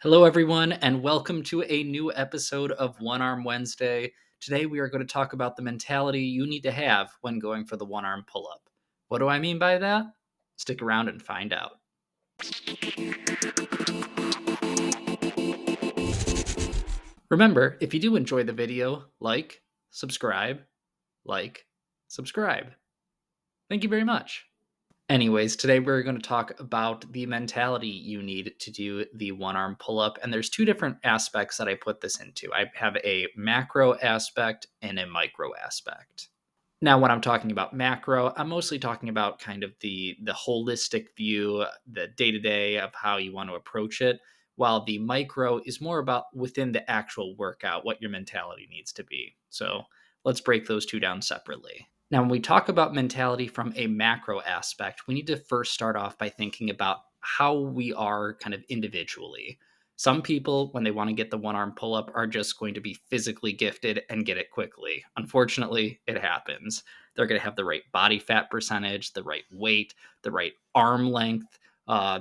Hello, everyone, and welcome to a new episode of One Arm Wednesday. Today, we are going to talk about the mentality you need to have when going for the one arm pull up. What do I mean by that? Stick around and find out. Remember, if you do enjoy the video, subscribe, like, subscribe. Thank you very much. Anyways, today we're going to talk about the mentality you need to do the one arm pull up. And there's two different aspects that I put this into. I have a macro aspect and a micro aspect. Now, when I'm talking about macro, I'm mostly talking about kind of the holistic view, the day to day of how you want to approach it, while the micro is more about within the actual workout, what your mentality needs to be. So let's break those two down separately. Now, when we talk about mentality from a macro aspect, we need to first start off by thinking about how we are kind of individually. Some people, when they want to get the one arm pull up, are just going to be physically gifted and get it quickly. Unfortunately, it happens. They're going to have the right body fat percentage, the right weight, the right arm length.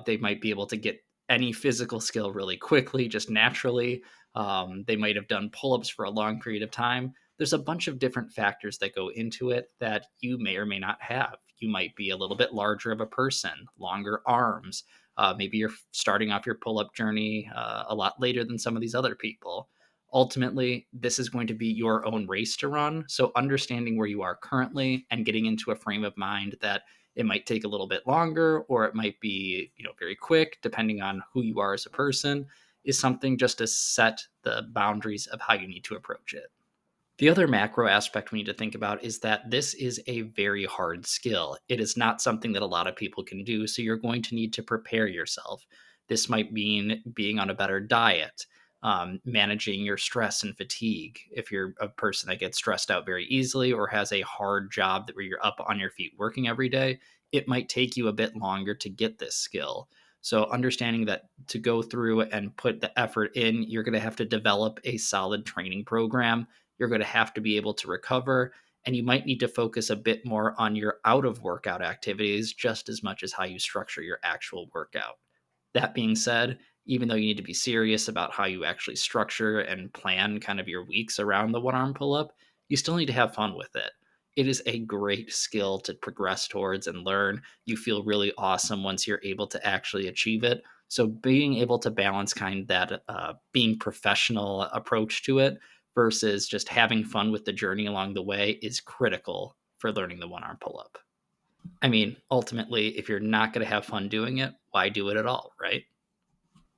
They might be able to get any physical skill really quickly, just naturally. They might have done pull ups for a long period of time. There's a bunch of different factors that go into it that you may or may not have. You might be a little bit larger of a person, longer arms. Maybe you're starting off your pull up journey a lot later than some of these other people. Ultimately, this is going to be your own race to run. So, understanding where you are currently and getting into a frame of mind that it might take a little bit longer or it might be, very quick, depending on who you are as a person, is something just to set the boundaries of how you need to approach it. The other macro aspect we need to think about is that this is a very hard skill. It is not something that a lot of people can do, so you're going to need to prepare yourself. This might mean being on a better diet, managing your stress and fatigue. If you're a person that gets stressed out very easily or has a hard job where you're up on your feet working every day, it might take you a bit longer to get this skill. So, understanding that to go through and put the effort in, you're going to have to develop a solid training program. You're going to have to be able to recover, and you might need to focus a bit more on your out of workout activities just as much as how you structure your actual workout. That being said, even though you need to be serious about how you actually structure and plan kind of your weeks around the one arm pull up, you still need to have fun with it. It is a great skill to progress towards and learn. You feel really awesome once you're able to actually achieve it. So, being able to balance kind of that being professional approach to it versus just having fun with the journey along the way is critical for learning the one arm pull up. I mean, ultimately, if you're not going to have fun doing it, why do it at all, right?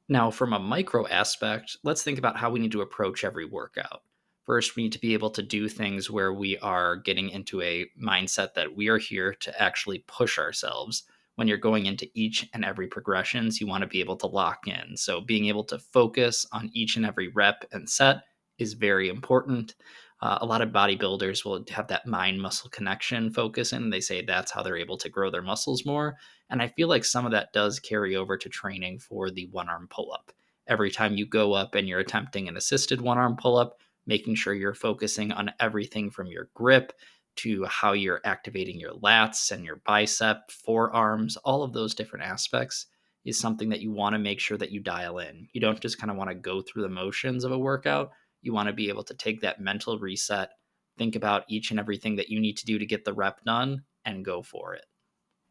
Now, from a micro aspect, let's think about how we need to approach every workout. First, we need to be able to do things where we are getting into a mindset that we are here to actually push ourselves. When you're going into each and every progressions, you want to be able to lock in. So, being able to focus on each and every rep and set is very important. A lot of bodybuilders will have that mind muscle connection focus, and they say that's how they're able to grow their muscles more. And I feel like some of that does carry over to training for the one arm pull up. Every time you go up and you're attempting an assisted one arm pull up, making sure you're focusing on everything from your grip to how you're activating your lats and your bicep, forearms, all of those different aspects is something that you want to make sure that you dial in. You don't just kind of want to go through the motions of a workout. You want to be able to take that mental reset, think about each and everything that you need to do to get the rep done, and go for it.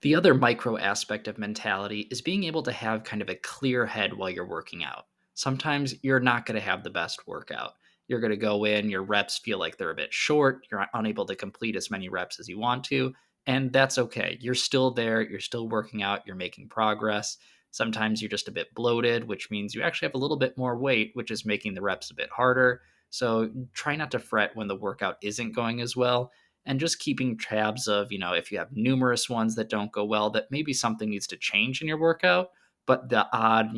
The other micro aspect of mentality is being able to have kind of a clear head while you're working out. Sometimes you're not going to have the best workout. You're going to go in, your reps feel like they're a bit short, you're unable to complete as many reps as you want to, and that's okay. You're still there, you're still working out, you're making progress. Sometimes you're just a bit bloated, which means you actually have a little bit more weight, which is making the reps a bit harder. So try not to fret when the workout isn't going as well, and just keeping tabs of, if you have numerous ones that don't go well, that maybe something needs to change in your workout, but the odd,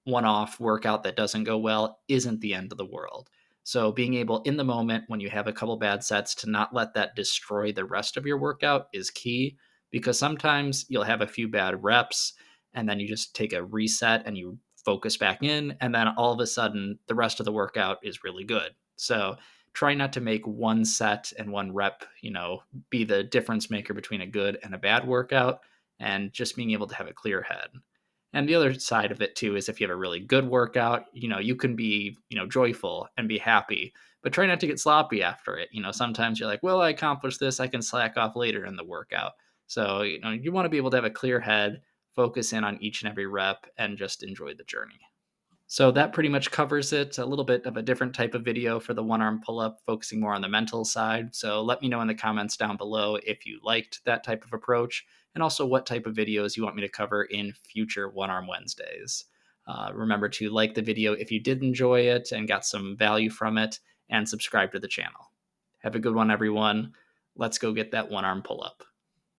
one off workout that doesn't go well isn't the end of the world. So being able in the moment when you have a couple bad sets to not let that destroy the rest of your workout is key, because sometimes you'll have a few bad reps and then you just take a reset and you focus back in, and then all of a sudden the rest of the workout is really good. So try not to make one set and one rep, be the difference maker between a good and a bad workout, and just being able to have a clear head. And the other side of it too is if you have a really good workout, you can be, joyful and be happy, but try not to get sloppy after it. Sometimes you're like, well, I accomplished this, I can slack off later in the workout. So, you want to be able to have a clear head, focus in on each and every rep, and just enjoy the journey. So that pretty much covers it. A little bit of a different type of video for the one arm pull up, focusing more on the mental side. So let me know in the comments down below if you liked that type of approach, and also what type of videos you want me to cover in future One Arm Wednesdays. Remember to like the video if you did enjoy it and got some value from it, and subscribe to the channel. Have a good one, everyone. Let's go get that one arm pull up.